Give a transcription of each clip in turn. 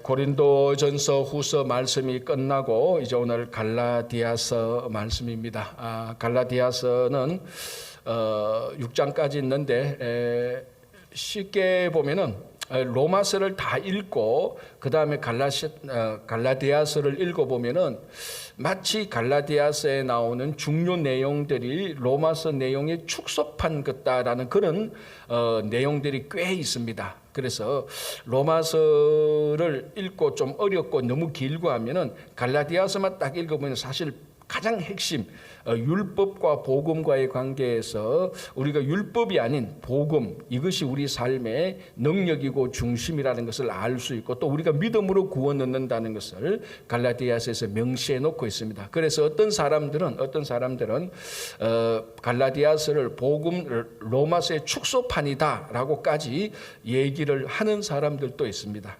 고린도전서 후서 말씀이 끝나고 이제 오늘 갈라디아서 말씀입니다. 갈라디아서는 6장까지 있는데 쉽게 보면은 로마서를 다 읽고 그 다음에 갈라디아서를 읽어보면은 마치 갈라디아서에 나오는 중요 내용들이 로마서 내용에 축소판 같다라는 그런 내용들이 꽤 있습니다. 그래서 로마서를 읽고 좀 어렵고 너무 길고 하면은 갈라디아서만 딱 읽어보면 사실 가장 핵심 율법과 복음과의 관계에서 우리가 율법이 아닌 복음, 이것이 우리 삶의 능력이고 중심이라는 것을 알 수 있고 또 우리가 믿음으로 구원 얻는다는 것을 갈라디아서에서 명시해 놓고 있습니다. 그래서 어떤 사람들은 갈라디아서를 복음 로마서의 축소판이다라고까지 얘기를 하는 사람들도 있습니다.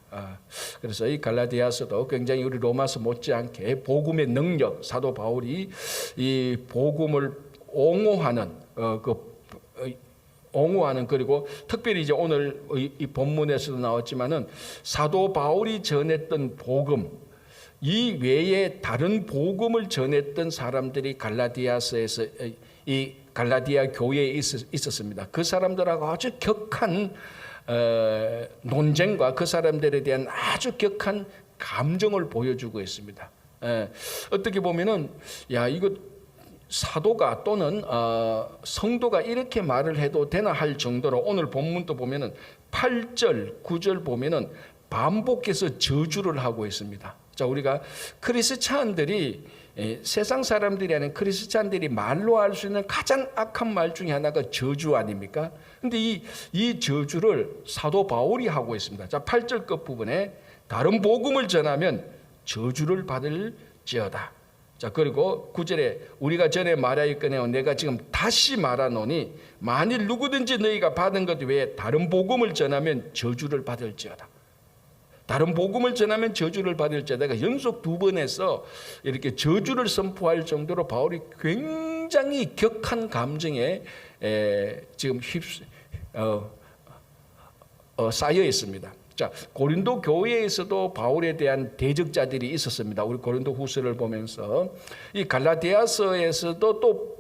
그래서 이 갈라디아서도 굉장히 우리 로마서 못지않게 복음의 능력, 사도 바울이 이 복음을 옹호하는 그리고 특별히 이제 오늘 이 본문에서도 나왔지만은 사도 바울이 전했던 복음 이 외에 다른 복음을 전했던 사람들이 갈라디아서에서 이 갈라디아 교회에 있었습니다. 그 사람들하고 아주 격한 논쟁과 그 사람들에 대한 아주 격한 감정을 보여주고 있습니다. 어떻게 보면은 이거 사도가 또는 성도가 이렇게 말을 해도 되나 할 정도로 오늘 본문도 보면은 8절, 9절 보면은 반복해서 저주를 하고 있습니다. 자, 우리가 크리스찬들이 세상 사람들이 아닌 크리스찬들이 말로 할 수 있는 가장 악한 말 중에 하나가 저주 아닙니까? 근데 이 저주를 사도 바울이 하고 있습니다. 자, 8절 끝부분에 다른 복음을 전하면 저주를 받을지어다. 자, 그리고 9절에 우리가 전에 말하였거니와 내가 지금 다시 말하노니 만일 누구든지 너희가 받은 것 외에 다른 복음을 전하면 저주를 받을지어다. 다른 복음을 전하면 저주를 받을지어다. 내가 연속 2번에서 이렇게 저주를 선포할 정도로 바울이 굉장히 격한 감정에 지금 쌓여 있습니다. 자, 고린도 교회에서도 바울에 대한 대적자들이 있었습니다. 우리 고린도 후서를 보면서 이 갈라디아서에서도 또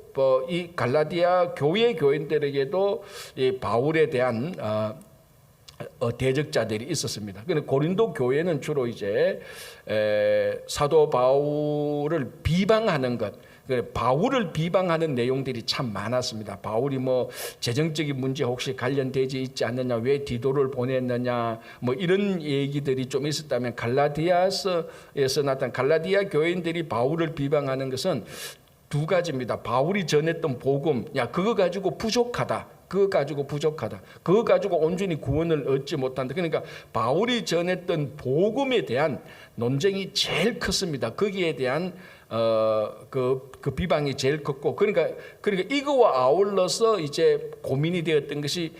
이 갈라디아 교인들에게도 이 바울에 대한 대적자들이 있었습니다. 그런데 고린도 교회는 주로 이제 사도 바울을 비방하는 것, 바울을 비방하는 내용들이 참 많았습니다. 바울이 뭐 재정적인 문제 혹시 관련되지 있지 않느냐, 왜 디도를 보냈느냐, 뭐 이런 얘기들이 좀 있었다면 갈라디아서에서 나타난 갈라디아 교인들이 바울을 비방하는 것은 두 가지입니다. 바울이 전했던 복음, 그거 가지고 부족하다. 그거 가지고 온전히 구원을 얻지 못한다. 그러니까 바울이 전했던 복음에 대한 논쟁이 제일 컸습니다. 거기에 대한 그 비방이 제일 컸고, 그러니까 이거와 아울러서 이제 고민이 되었던 것이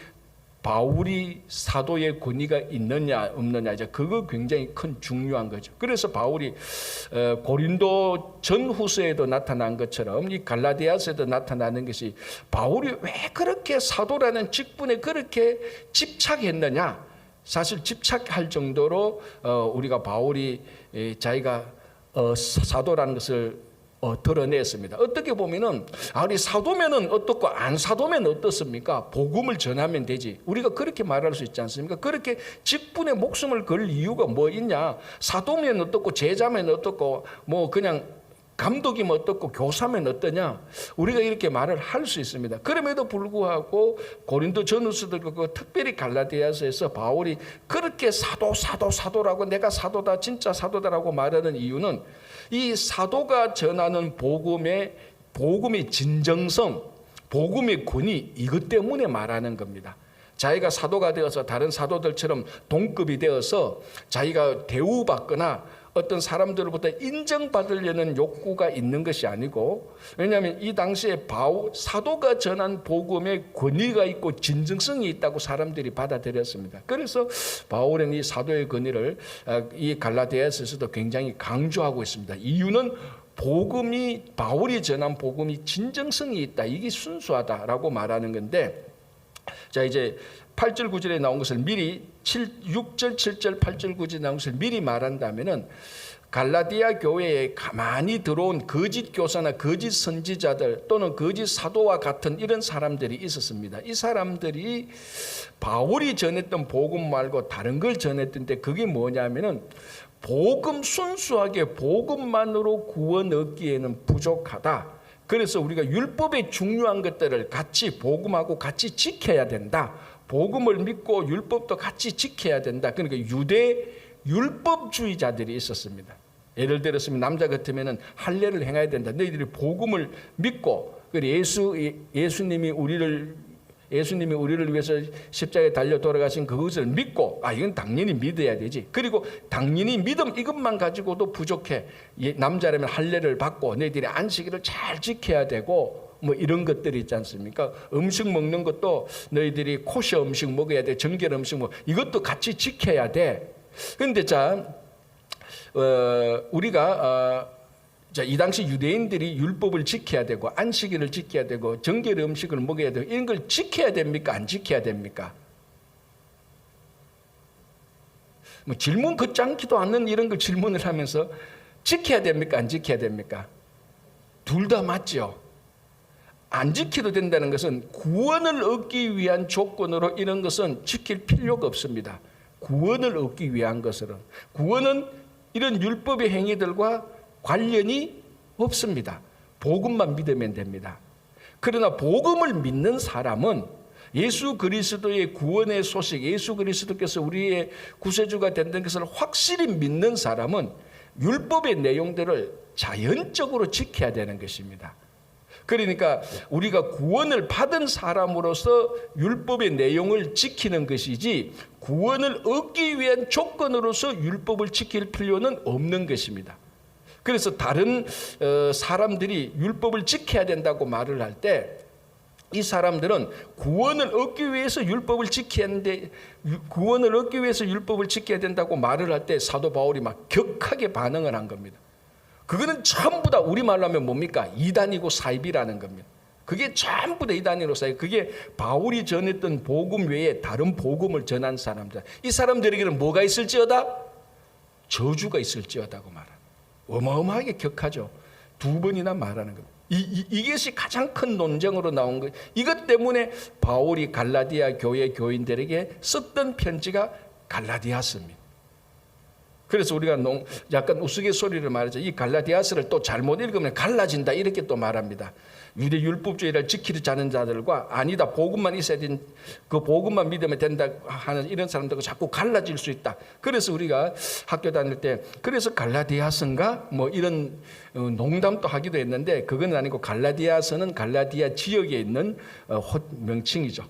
바울이 사도의 권위가 있느냐 없느냐, 이제 그거 굉장히 큰 중요한 거죠. 그래서 바울이 고린도 전후서에도 나타난 것처럼 이 갈라디아서에도 나타나는 것이 바울이 왜 그렇게 사도라는 직분에 그렇게 집착했느냐, 사실 집착할 정도로 우리가 바울이 자기가 사도라는 것을 드러냈습니다. 어떻게 보면은 우리 사도면은 어떻고 안 사도면 어떻습니까? 복음을 전하면 되지. 우리가 그렇게 말할 수 있지 않습니까? 그렇게 직분에 목숨을 걸 이유가 뭐 있냐? 사도면 어떻고 제자면 어떻고 뭐 그냥 감독이면 어떻고 교사면 어떠냐? 우리가 이렇게 말을 할 수 있습니다. 그럼에도 불구하고 고린도 전후서도 그렇고 특별히 갈라디아서에서 바울이 그렇게 사도라고 내가 사도다 진짜 사도다라고 말하는 이유는 이 사도가 전하는 복음의 진정성, 복음의 권위, 이것 때문에 말하는 겁니다. 자기가 사도가 되어서 다른 사도들처럼 동급이 되어서 자기가 대우받거나 어떤 사람들로부터 인정받으려는 욕구가 있는 것이 아니고, 왜냐하면 이 당시에 사도가 전한 복음에 권위가 있고 진정성이 있다고 사람들이 받아들였습니다. 그래서 바울은 이 사도의 권위를 이 갈라디아서에서도 굉장히 강조하고 있습니다. 이유는 바울이 전한 복음이 진정성이 있다, 이게 순수하다라고 말하는 건데, 자, 이제 8절 9절에 나온 것을 미리 6절 7절 8절 9절에 나온 것을 미리 말한다면은 갈라디아 교회에 가만히 들어온 거짓 교사나 거짓 선지자들 또는 거짓 사도와 같은 이런 사람들이 있었습니다. 이 사람들이 바울이 전했던 복음 말고 다른 걸 전했던데 그게 뭐냐면은 복음, 순수하게 복음만으로 구원 얻기에는 부족하다. 그래서 우리가 율법의 중요한 것들을 같이 복음하고 같이 지켜야 된다. 복음을 믿고 율법도 같이 지켜야 된다. 그러니까 유대 율법주의자들이 있었습니다. 예를 들었으면 남자 같으면은 할례를 행해야 된다. 너희들이 복음을 믿고 예수님이 우리를 위해서 십자가에 달려 돌아가신 그것을 믿고 이건 당연히 믿어야 되지. 그리고 당연히 믿음 이것만 가지고도 부족해. 남자라면 할례를 받고 너희들이 안식일을 잘 지켜야 되고 뭐 이런 것들이 있지 않습니까? 음식 먹는 것도 너희들이 코셔 음식 먹어야 돼. 정결 음식 이것도 같이 지켜야 돼. 그런데 우리가 이 당시 유대인들이 율법을 지켜야 되고 안식일을 지켜야 되고 정결 음식을 먹어야 되고 이런 걸 지켜야 됩니까? 안 지켜야 됩니까? 뭐 질문 걷지않기도 않는 이런 걸 질문을 하면서 지켜야 됩니까? 안 지켜야 됩니까? 둘 다 맞죠. 안 지켜도 된다는 것은 구원을 얻기 위한 조건으로 이런 것은 지킬 필요가 없습니다. 구원을 얻기 위한 것은 구원은 이런 율법의 행위들과 관련이 없습니다. 복음만 믿으면 됩니다. 그러나 복음을 믿는 사람은 예수 그리스도의 구원의 소식, 예수 그리스도께서 우리의 구세주가 된다는 것을 확실히 믿는 사람은 율법의 내용들을 자연적으로 지켜야 되는 것입니다. 그러니까 우리가 구원을 받은 사람으로서 율법의 내용을 지키는 것이지 구원을 얻기 위한 조건으로서 율법을 지킬 필요는 없는 것입니다. 그래서 다른 사람들이 율법을 지켜야 된다고 말을 할 때 이 사람들은 구원을 얻기 위해서 율법을 지켜야 하는데 구원을 얻기 위해서 율법을 지켜야 된다고 말을 할 때 사도 바울이 막 격하게 반응을 한 겁니다. 그거는 전부 다 우리말로 하면 뭡니까? 이단이고 사입이라는 겁니다. 그게 전부 다 이단이고 사입. 그게 바울이 전했던 복음 외에 다른 복음을 전한 사람들. 이 사람들에게는 뭐가 있을지어다? 저주가 있을지어다고 말합니다. 어마어마하게 격하죠. 2번이나 말하는 겁니다. 이것이 가장 큰 논쟁으로 나온 거예요. 이것 때문에 바울이 갈라디아 교회 교인들에게 썼던 편지가 갈라디아서입니다. 그래서 우리가 약간 우스갯소리를 말하죠. 이 갈라디아서를 또 잘못 읽으면 갈라진다 이렇게 또 말합니다. 유대 율법주의를 지키지 않은 자들과 아니다 복음만 있어야 된 그 복음만 믿으면 된다 하는 이런 사람들과 자꾸 갈라질 수 있다. 그래서 우리가 학교 다닐 때 그래서 갈라디아서인가 뭐 이런 농담도 하기도 했는데 그건 아니고 갈라디아서는 갈라디아 지역에 있는 명칭이죠.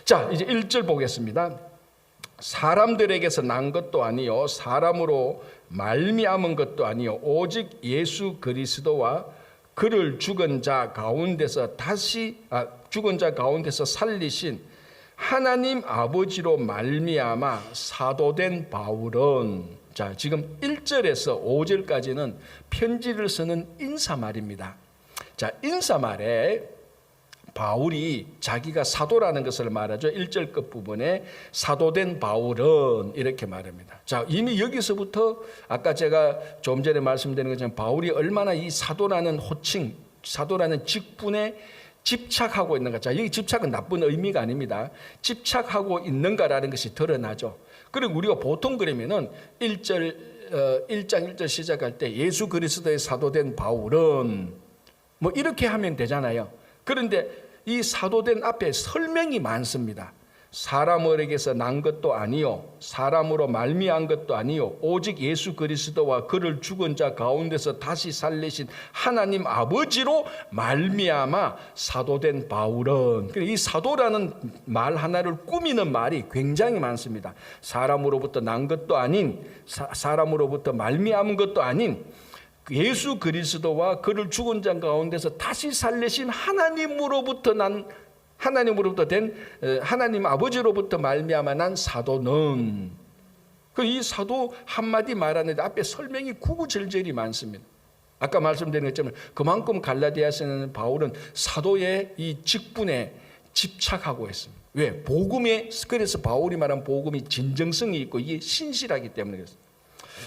자, 이제 1절 보겠습니다. 사람들에게서 난 것도 아니요 사람으로 말미암은 것도 아니요 오직 예수 그리스도와 그를 죽은 자 가운데서 살리신 하나님 아버지로 말미암아 사도된 바울은 자 지금 1절에서 5절까지는 편지를 쓰는 인사말입니다. 자 인사말에 바울이 자기가 사도라는 것을 말하죠. 1절 끝부분에 사도된 바울은 이렇게 말합니다. 자, 이미 여기서부터 아까 제가 좀 전에 말씀드린 것처럼 바울이 얼마나 이 사도라는 호칭, 사도라는 직분에 집착하고 있는가. 자, 여기 집착은 나쁜 의미가 아닙니다. 집착하고 있는가라는 것이 드러나죠. 그리고 우리가 보통 그러면은 1장 1절 시작할 때 예수 그리스도의 사도된 바울은 뭐 이렇게 하면 되잖아요. 그런데 이 사도된 앞에 설명이 많습니다. 사람에게서 난 것도 아니요 사람으로 말미암은 것도 아니요 오직 예수 그리스도와 그를 죽은 자 가운데서 다시 살리신 하나님 아버지로 말미암아 사도된 바울은 이 사도라는 말 하나를 꾸미는 말이 굉장히 많습니다. 사람으로부터 난 것도 아닌 사람으로부터 말미암은 것도 아닌 예수 그리스도와 그를 죽은 자 가운데서 다시 살리신 하나님으로부터 된 하나님 아버지로부터 말미암아 난 사도는 이 사도 한마디 말하는데 앞에 설명이 구구절절이 많습니다. 아까 말씀드린 것처럼 그만큼 갈라디아서는 바울은 사도의 이 직분에 집착하고 있습니다. 왜? 복음에, 그래서 바울이 말한 복음이 진정성이 있고 이게 신실하기 때문에 그렇습니다.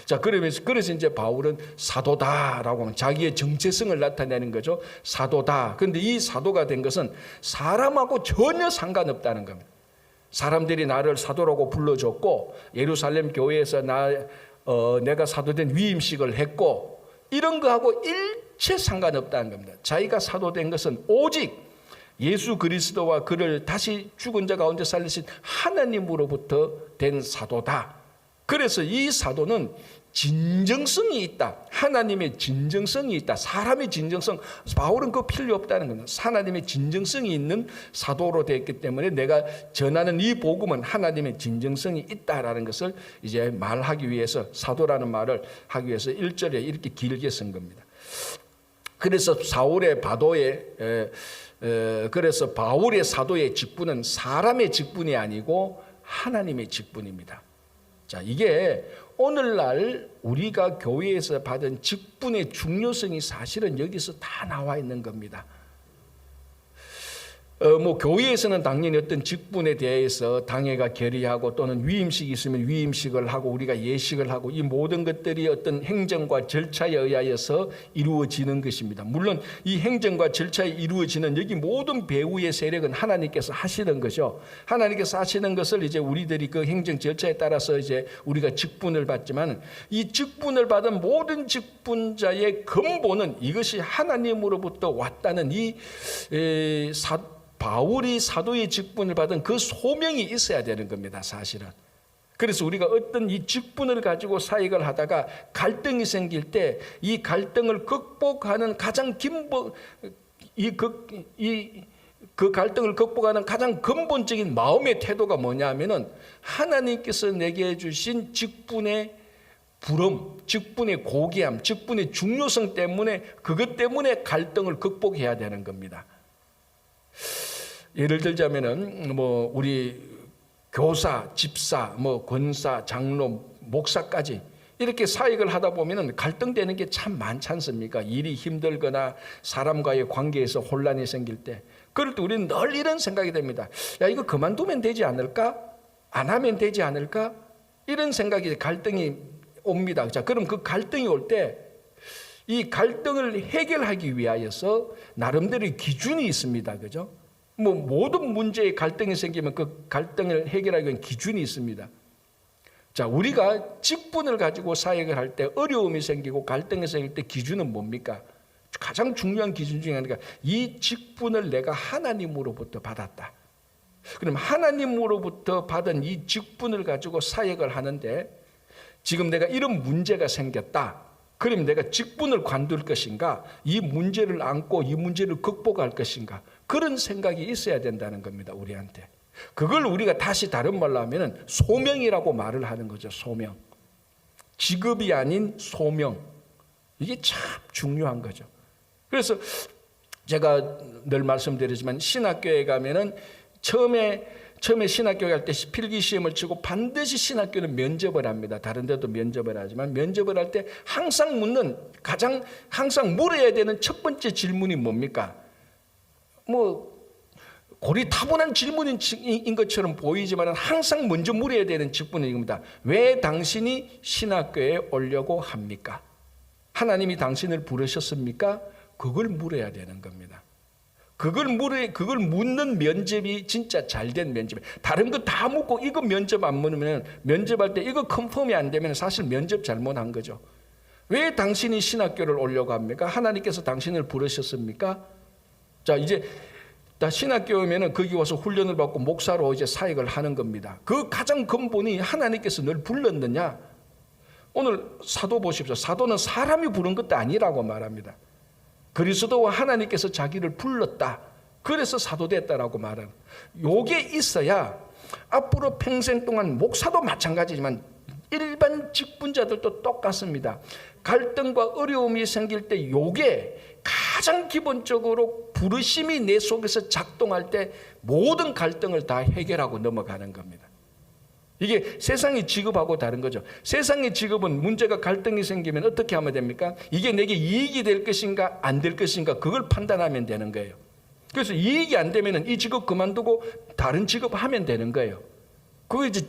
자, 그래서 이제 바울은 사도다라고 하면 자기의 정체성을 나타내는 거죠. 사도다. 그런데 이 사도가 된 것은 사람하고 전혀 상관없다는 겁니다. 사람들이 나를 사도라고 불러줬고 예루살렘 교회에서 내가 사도된 위임식을 했고 이런 거하고 일체 상관없다는 겁니다. 자기가 사도된 것은 오직 예수 그리스도와 그를 다시 죽은 자 가운데 살리신 하나님으로부터 된 사도다. 그래서 이 사도는 진정성이 있다. 하나님의 진정성이 있다. 사람의 진정성, 바울은 그거 필요 없다는 겁니다. 하나님의 진정성이 있는 사도로 되었기 때문에 내가 전하는 이 복음은 하나님의 진정성이 있다라는 것을 이제 말하기 위해서, 사도라는 말을 하기 위해서 1절에 이렇게 길게 쓴 겁니다. 그래서 그래서 바울의 사도의 직분은 사람의 직분이 아니고 하나님의 직분입니다. 자, 이게 오늘날 우리가 교회에서 받은 직분의 중요성이 사실은 여기서 다 나와 있는 겁니다. 교회에서는 당연히 어떤 직분에 대해서 당회가 결의하고 또는 위임식이 있으면 위임식을 하고 우리가 예식을 하고 이 모든 것들이 어떤 행정과 절차에 의하여서 이루어지는 것입니다. 물론 이 행정과 절차에 이루어지는 여기 모든 배후의 세력은 하나님께서 하시는 거죠. 하나님께서 하시는 것을 이제 우리들이 그 행정 절차에 따라서 이제 우리가 직분을 받지만 이 직분을 받은 모든 직분자의 근본은 이것이 하나님으로부터 왔다는 바울이 사도의 직분을 받은 그 소명이 있어야 되는 겁니다, 사실은. 그래서 우리가 어떤 이 직분을 가지고 사역을 하다가 갈등이 생길 때 이 갈등을 극복하는 가장 그 갈등을 극복하는 가장 근본적인 마음의 태도가 뭐냐 하면은 하나님께서 내게 주신 직분의 부름, 직분의 고귀함, 직분의 중요성 때문에 그것 때문에 갈등을 극복해야 되는 겁니다. 예를 들자면은 우리 교사, 집사, 권사, 장로, 목사까지 이렇게 사역을 하다 보면은 갈등되는 게 참 많지 않습니까? 일이 힘들거나 사람과의 관계에서 혼란이 생길 때, 그럴 때 우리는 늘 이런 생각이 됩니다. 야, 이거 그만두면 되지 않을까? 안 하면 되지 않을까? 이런 생각이, 갈등이 옵니다. 자, 그럼 그 갈등이 올 때 이 갈등을 해결하기 위하여서 나름대로의 기준이 있습니다. 그죠? 모든 문제에 갈등이 생기면 그 갈등을 해결하기 위한 기준이 있습니다. 자, 우리가 직분을 가지고 사역을 할 때 어려움이 생기고 갈등이 생길 때 기준은 뭡니까? 가장 중요한 기준 중에 하나가 이 직분을 내가 하나님으로부터 받았다. 그럼 하나님으로부터 받은 이 직분을 가지고 사역을 하는데 지금 내가 이런 문제가 생겼다. 그럼 내가 직분을 관둘 것인가? 이 문제를 안고 이 문제를 극복할 것인가? 그런 생각이 있어야 된다는 겁니다, 우리한테. 그걸 우리가 다시 다른 말로 하면 소명이라고 말을 하는 거죠, 소명. 직업이 아닌 소명. 이게 참 중요한 거죠. 그래서 제가 늘 말씀드리지만 신학교에 가면은 처음에 신학교 갈 때 필기시험을 치고 반드시 신학교는 면접을 합니다. 다른 데도 면접을 하지만 면접을 할 때 항상 항상 물어야 되는 첫 번째 질문이 뭡니까? 고리타분한 질문인 것처럼 보이지만 항상 먼저 물어야 되는 질문은 이겁니다. 왜 당신이 신학교에 오려고 합니까? 하나님이 당신을 부르셨습니까? 그걸 물어야 되는 겁니다. 그걸 묻는 면접이 진짜 잘된 면접이에요. 다른 거 다 묻고 이거 면접 안 묻으면, 면접할 때 이거 컨펌이 안 되면 사실 면접 잘못한 거죠. 왜 당신이 신학교를 오려고 합니까? 하나님께서 당신을 부르셨습니까? 자, 이제 다 신학교 오면은 거기 와서 훈련을 받고 목사로 이제 사역을 하는 겁니다. 그 가장 근본이 하나님께서 널 불렀느냐? 오늘 사도 보십시오. 사도는 사람이 부른 것도 아니라고 말합니다. 그리스도와 하나님께서 자기를 불렀다. 그래서 사도 됐다라고 말하는. 요게 있어야 앞으로 평생 동안 목사도 마찬가지지만 일반 직분자들도 똑같습니다. 갈등과 어려움이 생길 때 요게 가장 기본적으로 부르심이 내 속에서 작동할 때 모든 갈등을 다 해결하고 넘어가는 겁니다. 이게 세상의 직업하고 다른 거죠. 세상의 직업은 문제가 갈등이 생기면 어떻게 하면 됩니까? 이게 내게 이익이 될 것인가 안 될 것인가 그걸 판단하면 되는 거예요. 그래서 이익이 안 되면은 이 직업 그만두고 다른 직업 하면 되는 거예요. 그거 이제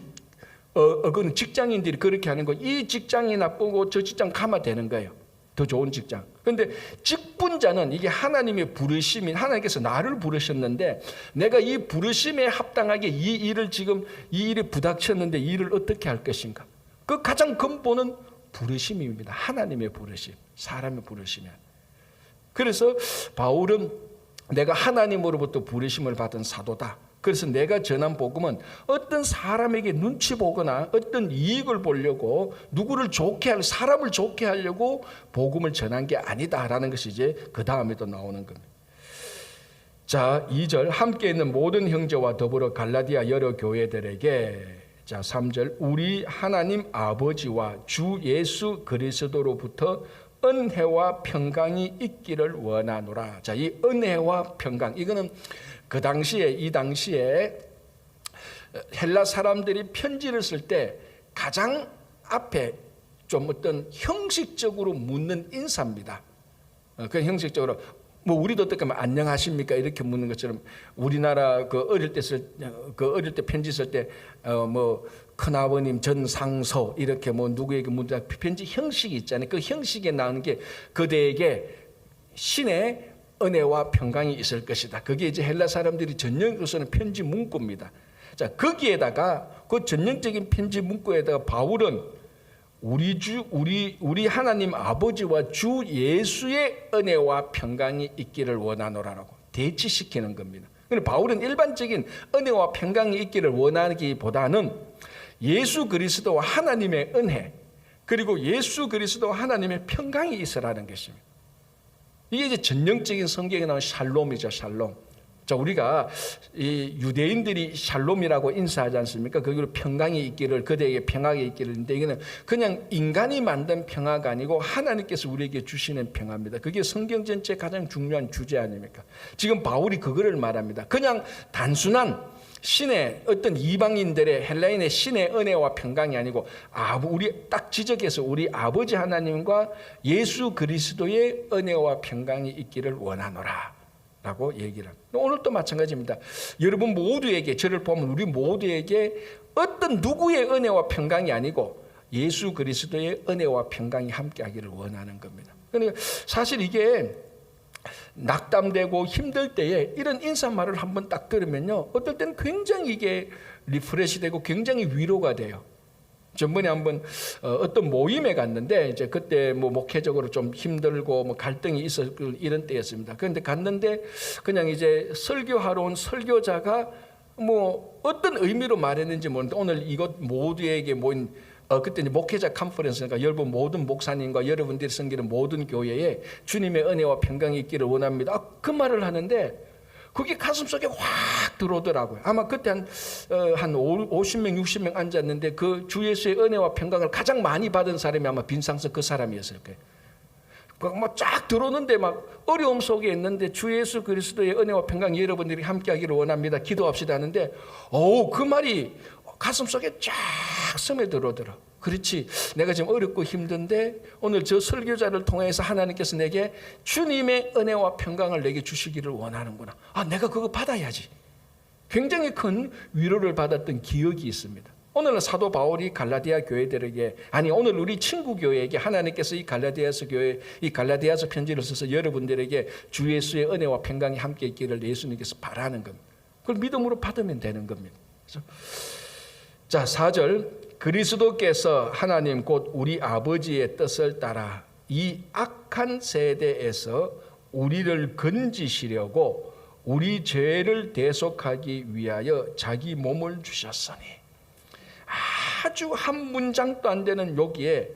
그건 직장인들이 그렇게 하는 거. 이 직장이 나쁘고 저 직장 가면 되는 거예요. 더 좋은 직장. 그런데 직분자는 이게 하나님의 부르심인, 하나님께서 나를 부르셨는데 내가 이 부르심에 합당하게 이 일을 지금 이 일에 부닥쳤는데 이 일을 어떻게 할 것인가. 그 가장 근본은 부르심입니다. 하나님의 부르심, 사람의 부르심이야. 그래서 바울은 내가 하나님으로부터 부르심을 받은 사도다. 그래서 내가 전한 복음은 어떤 사람에게 눈치 보거나 어떤 이익을 보려고 누구를 좋게 할, 사람을 좋게 하려고 복음을 전한 게 아니다라는 것이 이제 그 다음에도 나오는 겁니다. 자, 2절 함께 있는 모든 형제와 더불어 갈라디아 여러 교회들에게, 자 3절 우리 하나님 아버지와 주 예수 그리스도로부터 은혜와 평강이 있기를 원하노라. 자, 이 은혜와 평강, 이거는 그 당시에, 이 당시에 헬라 사람들이 편지를 쓸 때 가장 앞에 좀 어떤 형식적으로 묻는 인사입니다. 그 형식적으로 뭐 우리도 어떻게 하면 안녕하십니까 이렇게 묻는 것처럼 우리나라 그 어릴 때 편지 쓸 때 뭐 큰아버님 전상서 이렇게 뭐 누구에게 묻다 편지 형식이 있잖아요. 그 형식에 나오는 게 그대에게 신의 은혜와 평강이 있을 것이다. 그게 이제 헬라 사람들이 전형으로 쓰는 편지 문구입니다. 자, 거기에다가 그 전형적인 편지 문구에다가 바울은 우리 하나님 아버지와 주 예수의 은혜와 평강이 있기를 원하노라라고 대치시키는 겁니다. 그런데 바울은 일반적인 은혜와 평강이 있기를 원하기보다는 예수 그리스도와 하나님의 은혜, 그리고 예수 그리스도와 하나님의 평강이 있으라는 것입니다. 이게 이제 전형적인 성경에 나오는 샬롬이죠, 샬롬. 자, 우리가 이 유대인들이 샬롬이라고 인사하지 않습니까? 거기로 평강이 있기를, 그대에게 평화가 있기를. 근데 이거는 그냥 인간이 만든 평화가 아니고 하나님께서 우리에게 주시는 평화입니다. 그게 성경 전체의 가장 중요한 주제 아닙니까? 지금 바울이 그거를 말합니다. 그냥 단순한 신의 어떤 이방인들의 헬라인의 신의 은혜와 평강이 아니고 우리 딱 지적해서 우리 아버지 하나님과 예수 그리스도의 은혜와 평강이 있기를 원하노라 라고 얘기를 합니다. 오늘도 마찬가지입니다. 여러분 모두에게, 저를 보면 우리 모두에게 어떤 누구의 은혜와 평강이 아니고 예수 그리스도의 은혜와 평강이 함께하기를 원하는 겁니다. 그러니까 사실 이게 낙담되고 힘들 때에 이런 인사말을 한번 딱 들으면요, 어떨 때는 굉장히 이게 리프레시 되고 굉장히 위로가 돼요. 전번에 한번 어떤 모임에 갔는데 이제 그때 뭐 목회적으로 좀 힘들고 뭐 갈등이 있었고 이런 때였습니다. 그런데 갔는데 그냥 이제 설교하러 온 설교자가 뭐 어떤 의미로 말했는지 모르는데 오늘 이것 모두에게 모인 그때 이제 목회자 컨퍼런스니까 여러분 모든 목사님과 여러분들이 섬기는 모든 교회에 주님의 은혜와 평강이 있기를 원합니다. 그 말을 하는데 그게 가슴속에 확 들어오더라고요. 아마 그때 한 50명, 60명 앉았는데 그 주 예수의 은혜와 평강을 가장 많이 받은 사람이 아마 빈상석 그 사람이었을 거예요. 막 쫙 들어오는데 막 어려움 속에 있는데 주 예수 그리스도의 은혜와 평강 여러분들이 함께하기를 원합니다. 기도합시다 하는데 그 말이 가슴속에 쫙 스며들어오더라. 그렇지, 내가 지금 어렵고 힘든데 오늘 저 설교자를 통해서 하나님께서 내게 주님의 은혜와 평강을 내게 주시기를 원하는구나. 내가 그거 받아야지. 굉장히 큰 위로를 받았던 기억이 있습니다. 오늘은 사도 바울이 갈라디아 교회들에게, 아니 오늘 우리 친구 교회에게 하나님께서 이 갈라디아서 편지를 써서 여러분들에게 주 예수의 은혜와 평강이 함께 있기를 예수님께서 바라는 겁니다. 그걸 믿음으로 받으면 되는 겁니다. 그래서 자, 4절 그리스도께서 하나님 곧 우리 아버지의 뜻을 따라 이 악한 세대에서 우리를 건지시려고 우리 죄를 대속하기 위하여 자기 몸을 주셨으니, 아주 한 문장도 안 되는 여기에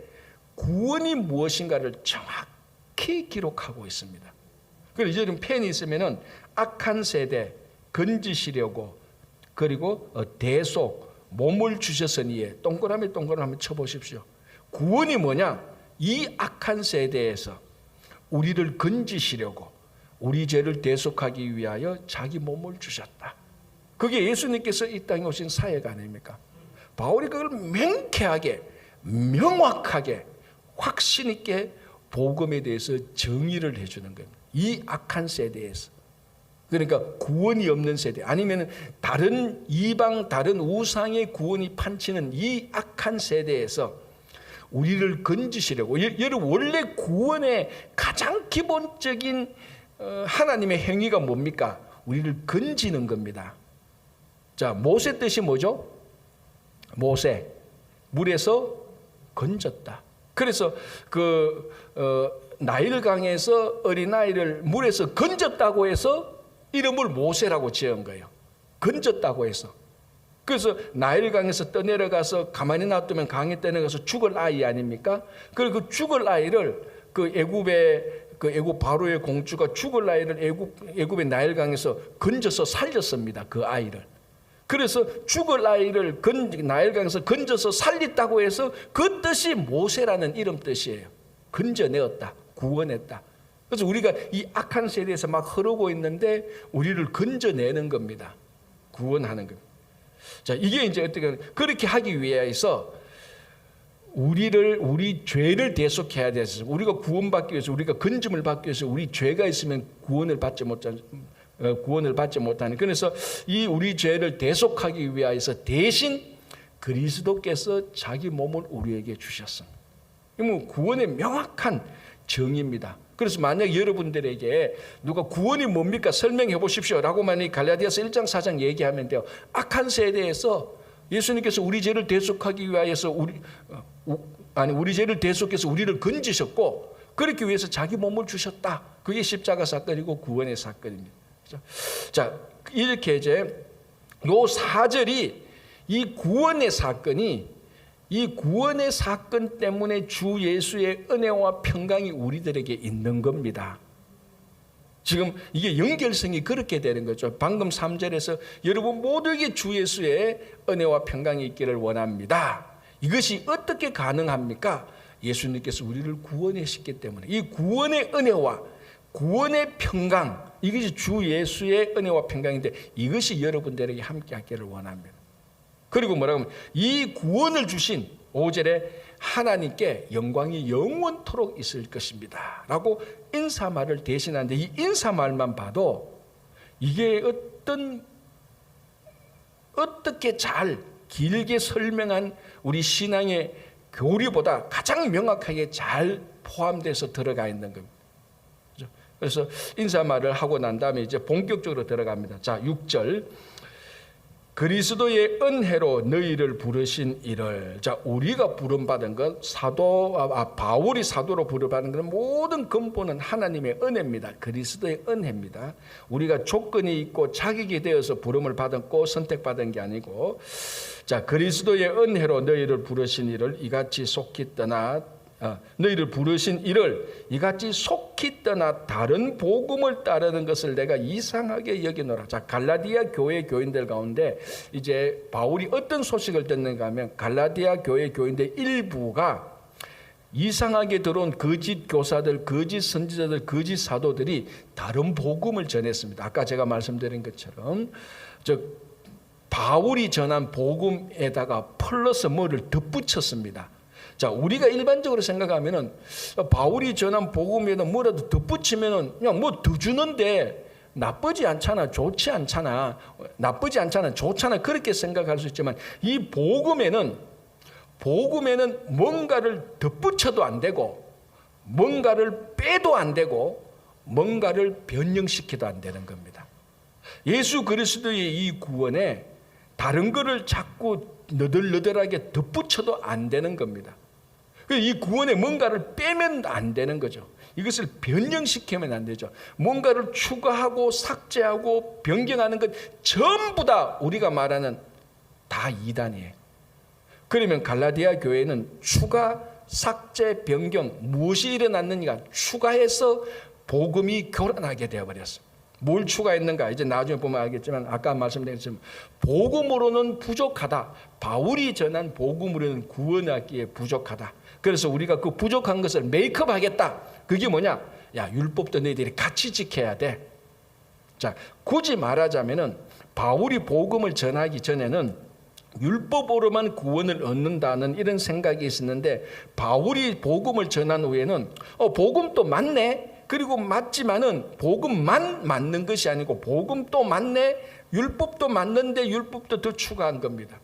구원이 무엇인가를 정확히 기록하고 있습니다. 그래서 이제 좀 펜이 있으면은 악한 세대, 건지시려고, 그리고 대속, 몸을 주셨으니에 동그라미 한번 쳐보십시오. 구원이 뭐냐? 이 악한 세대에서 우리를 건지시려고 우리 죄를 대속하기 위하여 자기 몸을 주셨다. 그게 예수님께서 이 땅에 오신 사역 아닙니까? 바울이 그걸 명쾌하게, 명확하게, 확신 있게 복음에 대해서 정의를 해주는 겁니다. 이 악한 세대에서. 그러니까 구원이 없는 세대, 아니면 다른 이방, 다른 우상의 구원이 판치는 이 악한 세대에서 우리를 건지시려고. 여러분, 원래 구원의 가장 기본적인 하나님의 행위가 뭡니까? 우리를 건지는 겁니다. 자, 모세 뜻이 뭐죠? 모세, 물에서 건졌다. 그래서 나일강에서 어린아이를 물에서 건졌다고 해서 이름을 모세라고 지은 거예요. 건졌다고 해서. 그래서 나일강에서 떠내려가서 가만히 놔두면 강에 떠내려가서 죽을 아이 아닙니까? 그리고 그 죽을 아이를 애굽 바로의 공주가 죽을 아이를 애굽의 나일강에서 건져서 살렸습니다. 그 아이를. 그래서 죽을 아이를 나일강에서 건져서 살렸다고 해서 그 뜻이 모세라는 이름 뜻이에요. 건져내었다, 구원했다. 그래서 우리가 이 악한 세대에서 막 흐르고 있는데 우리를 건져내는 겁니다. 구원하는 겁니다. 자, 이게 이제 어떻게 그렇게 하기 위해서 우리 죄를 대속해야 돼서, 우리가 구원받기 위해서, 우리가 건짐을 받기 위해서 우리 죄가 있으면 구원을 받지 못하는. 그래서 이 우리 죄를 대속하기 위하여서 대신 그리스도께서 자기 몸을 우리에게 주셨습니다. 이건 구원의 명확한 정의입니다. 그래서 만약 여러분들에게 누가 구원이 뭡니까 설명해 보십시오 라고 만약 갈라디아서 1장 4장 얘기하면 돼요. 악한 세대에서 예수님께서 우리 죄를 대속하기 위하여서 우리 죄를 대속해서 우리를 건지셨고, 그렇기 위해서 자기 몸을 주셨다. 그게 십자가 사건이고 구원의 사건입니다. 자, 이렇게 이제 요 4절이 이 구원의 사건 때문에 주 예수의 은혜와 평강이 우리들에게 있는 겁니다. 지금 이게 연결성이 그렇게 되는 거죠. 방금 3절에서 여러분 모두에게 주 예수의 은혜와 평강이 있기를 원합니다. 이것이 어떻게 가능합니까? 예수님께서 우리를 구원하셨기 때문에. 이 구원의 은혜와 구원의 평강, 이것이 주 예수의 은혜와 평강인데 이것이 여러분들에게 함께 하기를 원합니다. 그리고 뭐라고 하면 이 구원을 주신 5절에 하나님께 영광이 영원토록 있을 것입니다 라고 인사말을 대신하는데, 이 인사말만 봐도 이게 어떻게 잘 길게 설명한 우리 신앙의 교리보다 가장 명확하게 잘 포함돼서 들어가 있는 겁니다. 그래서 인사말을 하고 난 다음에 이제 본격적으로 들어갑니다. 자, 6절. 그리스도의 은혜로 너희를 부르신 이를. 자, 우리가 부름받은 것, 바울이 사도로 부름받은 것 모든 근본은 하나님의 은혜입니다. 그리스도의 은혜입니다. 우리가 조건이 있고 자격이 되어서 부름을 받았고 선택받은 게 아니고, 자, 그리스도의 은혜로 너희를 부르신 이를 이같이 속히 떠나 너희를 부르신 이를 이같이 속히 떠나 다른 복음을 따르는 것을 내가 이상하게 여기노라. 자, 갈라디아 교회 교인들 가운데 이제 바울이 어떤 소식을 듣는가 하면 갈라디아 교회 교인들 일부가 이상하게 들어온 거짓 교사들, 거짓 선지자들, 거짓 사도들이 다른 복음을 전했습니다. 아까 제가 말씀드린 것처럼 바울이 전한 복음에다가 플러스 뭐를 덧붙였습니다. 자, 우리가 일반적으로 생각하면은 바울이 전한 복음에다 뭐라도 덧붙이면은 그냥 뭐 더 주는데 나쁘지 않잖아, 좋지 않잖아, 나쁘지 않잖아, 좋잖아, 그렇게 생각할 수 있지만 이 복음에는 뭔가를 덧붙여도 안 되고 뭔가를 빼도 안 되고 뭔가를 변형시켜도 안 되는 겁니다. 예수 그리스도의 이 구원에 다른 거를 자꾸 너덜너덜하게 덧붙여도 안 되는 겁니다. 이 구원에 뭔가를 빼면 안 되는 거죠. 이것을 변형시키면 안 되죠. 뭔가를 추가하고 삭제하고 변경하는 것 전부 다 우리가 말하는 다 이단이에요. 그러면 갈라디아 교회는 추가, 삭제, 변경 무엇이 일어났느냐, 추가해서 복음이 교란하게 되어버렸어요. 뭘 추가했는가 이제 나중에 보면 알겠지만 아까 말씀드렸지만 복음으로는 부족하다. 바울이 전한 복음으로는 구원하기에 부족하다. 그래서 우리가 그 부족한 것을 메이크업 하겠다. 그게 뭐냐? 야, 율법도 너희들이 같이 지켜야 돼. 자, 굳이 말하자면은 바울이 복음을 전하기 전에는 율법으로만 구원을 얻는다는 이런 생각이 있었는데 바울이 복음을 전한 후에는 복음도 맞네. 그리고 맞지만은 복음만 맞는 것이 아니고 복음도 맞네, 율법도 맞는데 율법도 더 추가한 겁니다.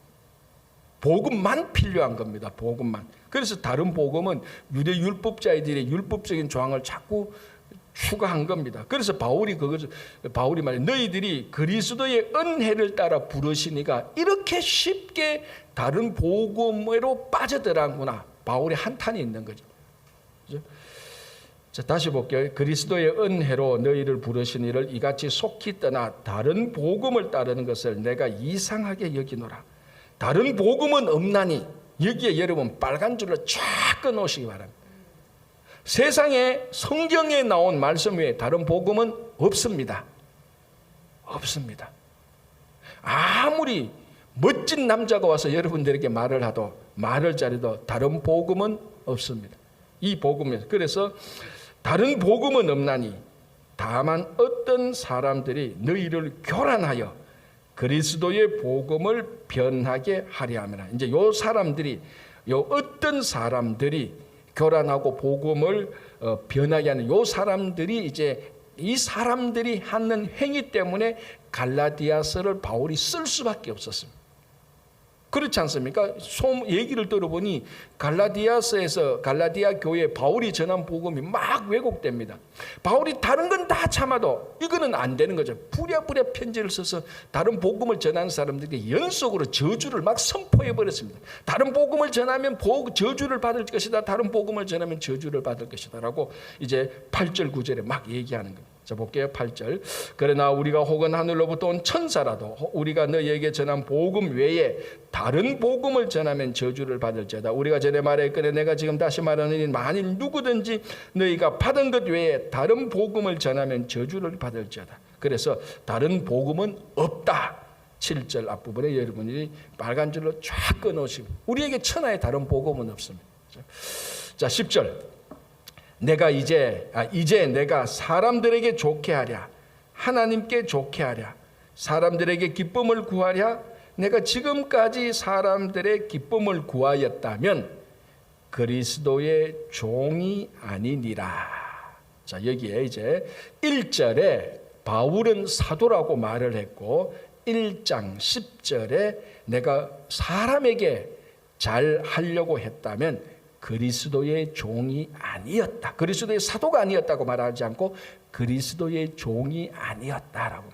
복음만 필요한 겁니다. 복음만. 그래서 다른 복음은 유대 율법자들의 율법적인 조항을 자꾸 추가한 겁니다. 그래서 바울이 말해, 너희들이 그리스도의 은혜를 따라 부르시니까 이렇게 쉽게 다른 복음으로 빠져들었구나. 바울의 한탄이 있는 거죠. 그죠? 자, 다시 볼게요. 그리스도의 은혜로 너희를 부르시니를 이같이 속히 떠나 다른 복음을 따르는 것을 내가 이상하게 여기노라. 다른 복음은 없나니, 여기에 여러분 빨간 줄로 쫙 끊어오시기 바랍니다. 세상에 성경에 나온 말씀 외에 다른 복음은 없습니다. 없습니다. 아무리 멋진 남자가 와서 여러분들에게 말을 잘해도 다른 복음은 없습니다. 이 복음에서. 그래서 다른 복음은 없나니 다만 어떤 사람들이 너희를 교란하여 그리스도의 복음을 변하게 하려 함이라. 이제 어떤 사람들이 교란하고 복음을 변하게 하는 요 사람들이 이제 이 사람들이 하는 행위 때문에 갈라디아서를 바울이 쓸 수밖에 없었습니다. 그렇지 않습니까? 얘기를 들어보니 갈라디아서에서 갈라디아 교회에 바울이 전한 복음이 막 왜곡됩니다. 바울이 다른 건 다 참아도 이거는 안 되는 거죠. 부랴부랴 편지를 써서 다른 복음을 전하는 사람들에게 연속으로 저주를 막 선포해 버렸습니다. 다른 복음을 전하면 저주를 받을 것이다. 다른 복음을 전하면 저주를 받을 것이다. 라고 이제 8절 9절에 막 얘기하는 겁니다. 자, 볼게요. 8절. 그러나 우리가 혹은 하늘로부터 온 천사라도 우리가 너희에게 전한 복음 외에 다른 복음을 전하면 저주를 받을지어다. 우리가 전에 말했거늘 내가 지금 다시 말하느니 만일 누구든지 너희가 받은 것 외에 다른 복음을 전하면 저주를 받을지어다. 그래서 다른 복음은 없다. 7절 앞부분에 여러분이 빨간 줄로 쫙 끊어오시고 우리에게 천하의 다른 복음은 없습니다. 자, 10절. 내가 이제 내가 사람들에게 좋게 하랴, 하나님께 좋게 하랴, 사람들에게 기쁨을 구하랴. 내가 지금까지 사람들의 기쁨을 구하였다면 그리스도의 종이 아니니라. 자, 여기에 이제 1절에 바울은 사도라고 말을 했고 1장 10절에 내가 사람에게 잘 하려고 했다면 그리스도의 종이 아니었다. 그리스도의 사도가 아니었다고 말하지 않고 그리스도의 종이 아니었다라고.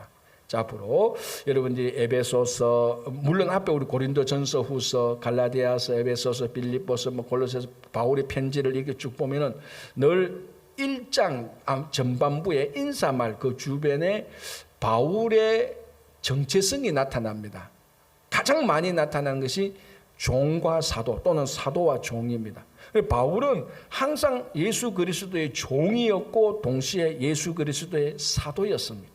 자, 앞으로 여러분들이 에베소서, 물론 앞에 우리 고린도전서, 후서, 갈라디아서, 에베소서, 빌립보서, 골로새서, 바울의 편지를 이렇게 쭉 보면은 늘 1장 전반부에 인사말 그 주변에 바울의 정체성이 나타납니다. 가장 많이 나타나는 것이 종과 사도 또는 사도와 종입니다. 바울은 항상 예수 그리스도의 종이었고 동시에 예수 그리스도의 사도였습니다.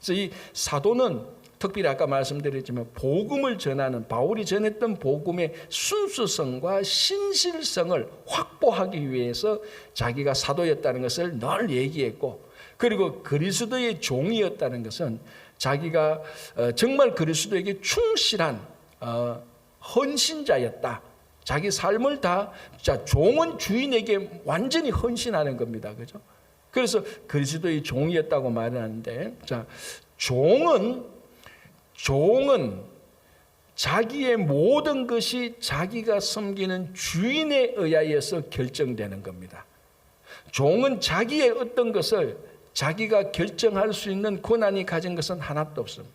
그래서 이 사도는 특별히 아까 말씀드렸지만 복음을 전하는, 바울이 전했던 복음의 순수성과 신실성을 확보하기 위해서 자기가 사도였다는 것을 늘 얘기했고, 그리고 그리스도의 종이었다는 것은 자기가 정말 그리스도에게 충실한 헌신자였다. 자기 삶을 다, 자, 종은 주인에게 완전히 헌신하는 겁니다. 그죠? 그래서 그리스도의 종이었다고 말하는데, 자, 종은 자기의 모든 것이 자기가 섬기는 주인에 의하여서 결정되는 겁니다. 종은 자기의 어떤 것을 자기가 결정할 수 있는 권한이 가진 것은 하나도 없습니다.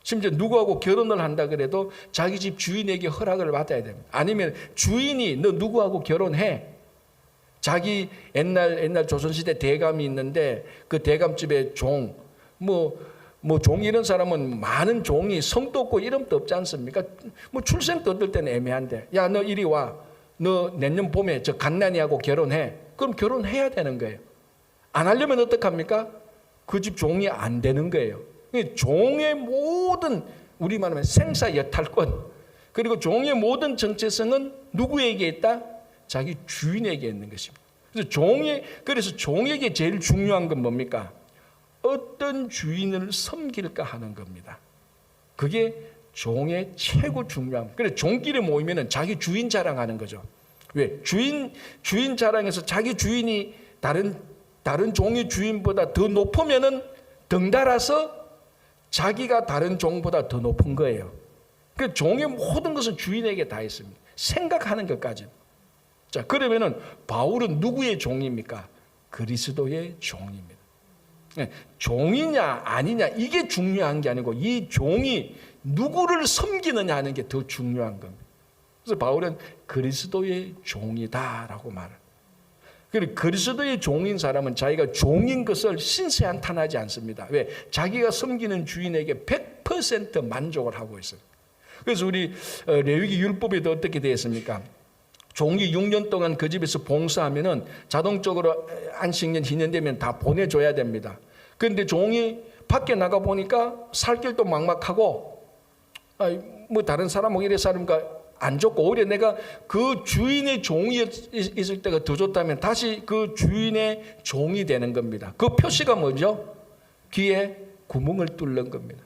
심지어 누구하고 결혼을 한다 그래도 자기 집 주인에게 허락을 받아야 됩니다. 아니면 주인이 너 누구하고 결혼해? 자기 옛날 조선시대 대감이 있는데 그 대감집에 종, 종 이런 사람은 많은 종이 성도 없고 이름도 없지 않습니까? 출생도 얻을 때는 애매한데, 야, 너 이리 와. 너 내년 봄에 저 갓난이하고 결혼해. 그럼 결혼해야 되는 거예요. 안 하려면 어떡합니까? 그 집 종이 안 되는 거예요. 종의 모든, 우리말하면 생사여탈권, 그리고 종의 모든 정체성은 누구에게 있다? 자기 주인에게 있는 것입니다. 그래서 종에게 제일 중요한 건 뭡니까? 어떤 주인을 섬길까 하는 겁니다. 그게 종의 최고 중요한. 그래서 종끼리 모이면 자기 주인 자랑하는 거죠. 왜? 주인 자랑해서 자기 주인이 다른 다른 종의 주인보다 더 높으면은 덩달아서 자기가 다른 종보다 더 높은 거예요. 그 종의 모든 것은 주인에게 다 있습니다. 생각하는 것까지. 자, 그러면은 바울은 누구의 종입니까? 그리스도의 종입니다. 종이냐 아니냐 이게 중요한 게 아니고 이 종이 누구를 섬기느냐 하는 게 더 중요한 겁니다. 그래서 바울은 그리스도의 종이다라고 말을. 그리고 그리스도의 종인 사람은 자기가 종인 것을 신세한탄하지 않습니다. 왜? 자기가 섬기는 주인에게 100% 만족을 하고 있어요. 그래서 우리 레위기 율법에도 어떻게 되어 있습니까? 종이 6년 동안 그 집에서 봉사하면은 자동적으로 안식년, 희년 되면 다 보내줘야 됩니다. 그런데 종이 밖에 나가 보니까 살 길도 막막하고, 뭐 다른 사람하고 이래 사람과 안 좋고, 오히려 내가 그 주인의 종이 있을 때가 더 좋다면 다시 그 주인의 종이 되는 겁니다. 그 표시가 뭐죠? 귀에 구멍을 뚫는 겁니다.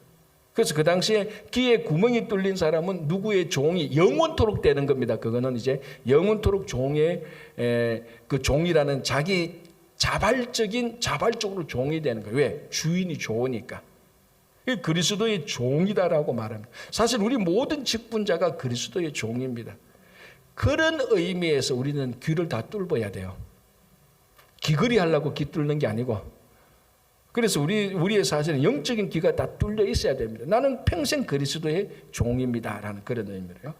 그래서 그 당시에 귀에 구멍이 뚫린 사람은 누구의 종이 영원토록 되는 겁니다. 그거는 이제 영원토록 종의 그 종이라는 자기 자발적으로 종이 되는 거예요. 왜? 주인이 좋으니까. 그리스도의 종이다라고 말합니다. 사실 우리 모든 직분자가 그리스도의 종입니다. 그런 의미에서 우리는 귀를 다 뚫어야 돼요. 귀걸이 하려고 귀 뚫는 게 아니고, 그래서 우리의 사실은 영적인 귀가 다 뚫려 있어야 됩니다. 나는 평생 그리스도의 종입니다라는 그런 의미로요.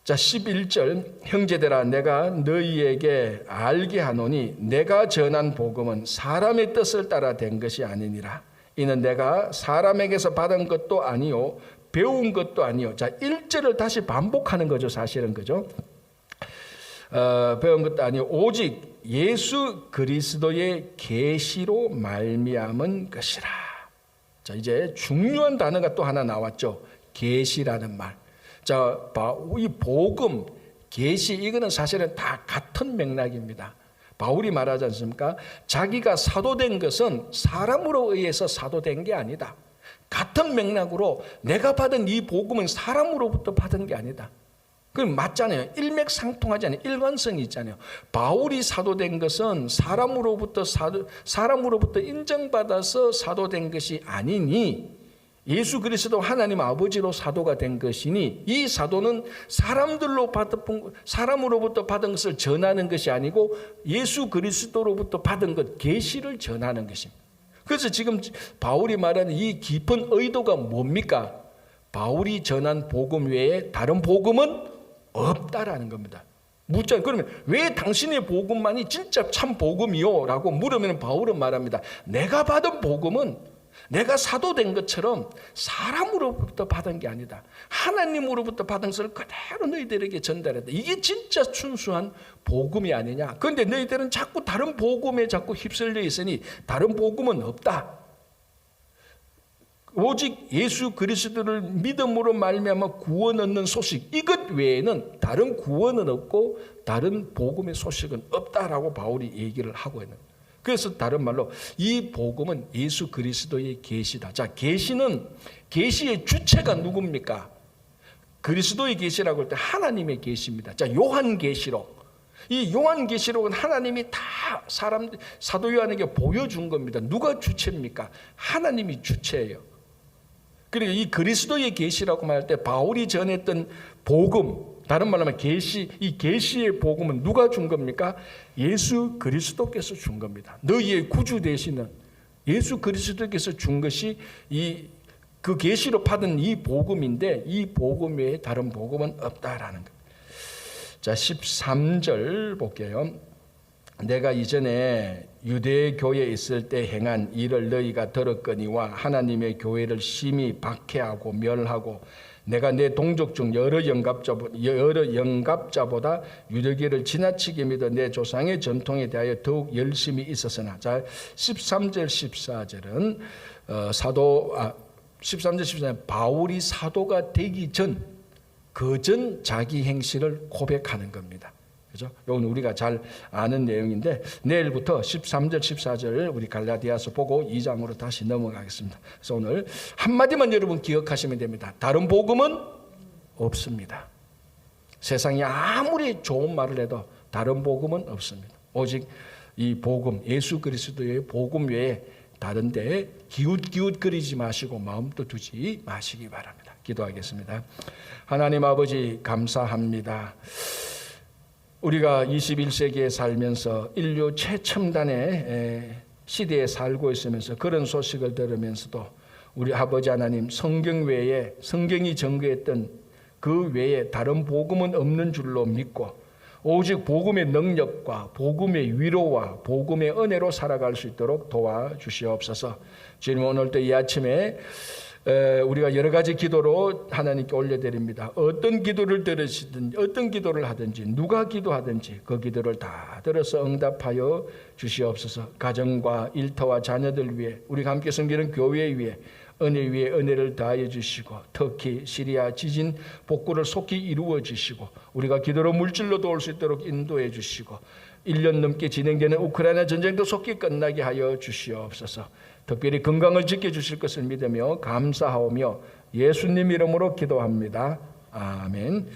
자, 11절, 형제들아 내가 너희에게 알게 하노니 내가 전한 복음은 사람의 뜻을 따라 된 것이 아니니라. 이는 내가 사람에게서 받은 것도 아니요 배운 것도 아니요. 자, 1절을 다시 반복하는 거죠. 사실은 그죠? 배운 것도 아니요 오직 예수 그리스도의 계시로 말미암은 것이라. 자, 이제 중요한 단어가 또 하나 나왔죠. 계시라는 말. 자, 이 복음, 계시 이거는 사실은 다 같은 맥락입니다. 바울이 말하지 않습니까? 자기가 사도된 것은 사람으로 의해서 사도된 게 아니다. 같은 맥락으로 내가 받은 이 복음은 사람으로부터 받은 게 아니다. 그럼 맞잖아요. 일맥상통하지 않아요. 일관성이 있잖아요. 바울이 사도된 것은 사람으로부터 인정받아서 사도된 것이 아니니 예수 그리스도 하나님 아버지로 사도가 된 것이니 이 사도는 사람으로부터 받은 것을 전하는 것이 아니고 예수 그리스도로부터 받은 것, 계시를 전하는 것입니다. 그래서 지금 바울이 말하는 이 깊은 의도가 뭡니까? 바울이 전한 복음 외에 다른 복음은 없다라는 겁니다. 묻잖아요. 그러면 왜 당신의 복음만이 진짜 참 복음이요? 라고 물으면 바울은 말합니다. 내가 받은 복음은 내가 사도된 것처럼 사람으로부터 받은 게 아니다. 하나님으로부터 받은 것을 그대로 너희들에게 전달했다. 이게 진짜 순수한 복음이 아니냐. 그런데 너희들은 자꾸 다른 복음에 자꾸 휩쓸려 있으니 다른 복음은 없다. 오직 예수 그리스도를 믿음으로 말미암아 구원 얻는 소식, 이것 외에는 다른 구원은 없고 다른 복음의 소식은 없다라고 바울이 얘기를 하고 있는 거예요. 그래서 다른 말로 이 복음은 예수 그리스도의 계시다. 자, 계시는 계시의 주체가 누굽니까? 그리스도의 계시라고 할 때 하나님의 계시입니다. 자, 요한계시록. 이 요한계시록은 하나님이 다 사도 요한에게 보여준 겁니다. 누가 주체입니까? 하나님이 주체예요. 그리고 이 그리스도의 계시라고 말할 때 바울이 전했던 복음, 다른 말로 하면 계시, 이 계시의 복음은 누가 준 겁니까? 예수 그리스도께서 준 겁니다. 너희의 구주 되시는 예수 그리스도께서 준 것이 그 계시로 받은 이 복음인데 이 복음 외에 다른 복음은 없다라는 것. 자, 13절 볼게요. 내가 이전에 유대 교회에 있을 때 행한 일을 너희가 들었거니와 하나님의 교회를 심히 박해하고 멸하고 내가 내 동족 중 여러 영갑자보다 유대교를 지나치게 믿어 내 조상의 전통에 대하여 더욱 열심히 있었으나. 자, 13절 14절은 13절 14절 바울이 사도가 되기 전 그전 자기 행실을 고백하는 겁니다. 그죠? 이건 우리가 잘 아는 내용인데 내일부터 13절 14절 우리 갈라디아서 보고 2장으로 다시 넘어가겠습니다. 그래서 오늘 한마디만 여러분 기억하시면 됩니다. 다른 복음은 없습니다. 세상이 아무리 좋은 말을 해도 다른 복음은 없습니다. 오직 이 복음, 예수 그리스도의 복음 외에 다른 데 기웃기웃거리지 마시고 마음도 두지 마시기 바랍니다. 기도하겠습니다. 하나님 아버지 감사합니다. 우리가 21세기에 살면서 인류 최첨단의 시대에 살고 있으면서 그런 소식을 들으면서도 우리 아버지 하나님 성경 외에 성경이 전거했던 그 외에 다른 복음은 없는 줄로 믿고 오직 복음의 능력과 복음의 위로와 복음의 은혜로 살아갈 수 있도록 도와주시옵소서. 주님 오늘도 이 아침에 우리가 여러 가지 기도로 하나님께 올려드립니다. 어떤 기도를 들으시든지 어떤 기도를 하든지 누가 기도하든지 그 기도를 다 들어서 응답하여 주시옵소서. 가정과 일터와 자녀들 위해 우리가 함께 섬기는 교회 위해 은혜 위에 은혜를 다하여 주시고 특히 시리아 지진 복구를 속히 이루어 주시고 우리가 기도로 물질로 도울 수 있도록 인도해 주시고 1년 넘게 진행되는 우크라이나 전쟁도 속히 끝나게 하여 주시옵소서. 특별히 건강을 지켜주실 것을 믿으며 감사하오며 예수님 이름으로 기도합니다. 아멘.